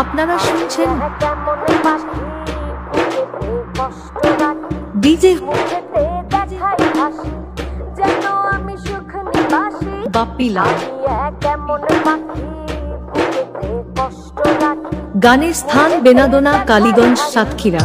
আপনারা শুনছেন ডিজে বাপ্পি লাল। গানের স্থান বেনাদোনা, কালীগঞ্জ, সাতক্ষীরা।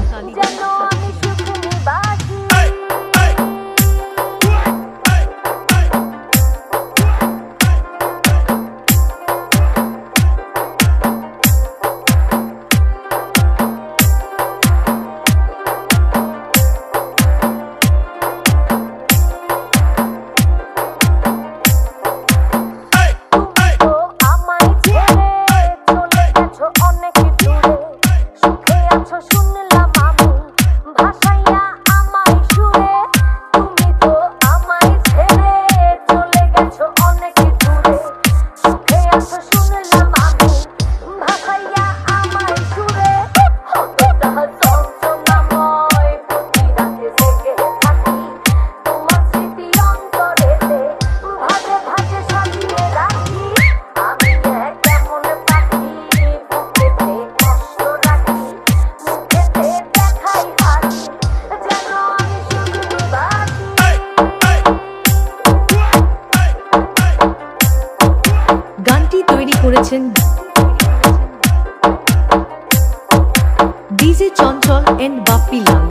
গানটি তৈরি করেছেন ডিজে চঞ্চল এন্ড বাপ্পি লাল।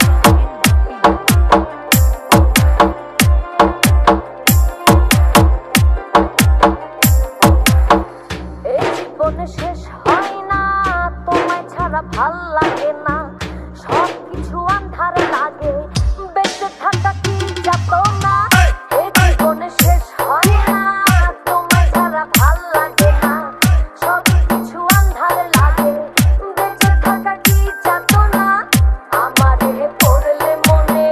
শেষ হয় না তোমায় ছাড়া ভাল লাগে না, সবকিছু আন্ধার লাগে, বেঁচে থাকা কি যাতো না। এই জীবনে শেষ হয় না তোমায় ছাড়া ভাল লাগে না, সবকিছু আন্ধার লাগে, বেঁচে থাকা কি যাতো না। আমারে পড়লে মনে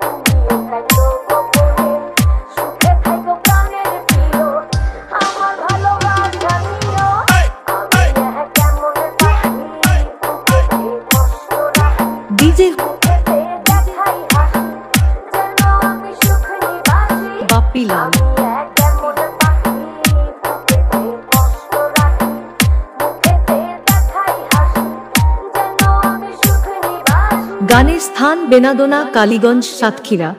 তুমি কাইতো গোপনে, সুখে থাইকো প্রাণের প্রিয়, আমার ভালোবাসা নিও। ডিজে বাপ্পি লাল। গানের স্থান বেনাদোনা, কালীগঞ্জ, সাতক্ষীরা।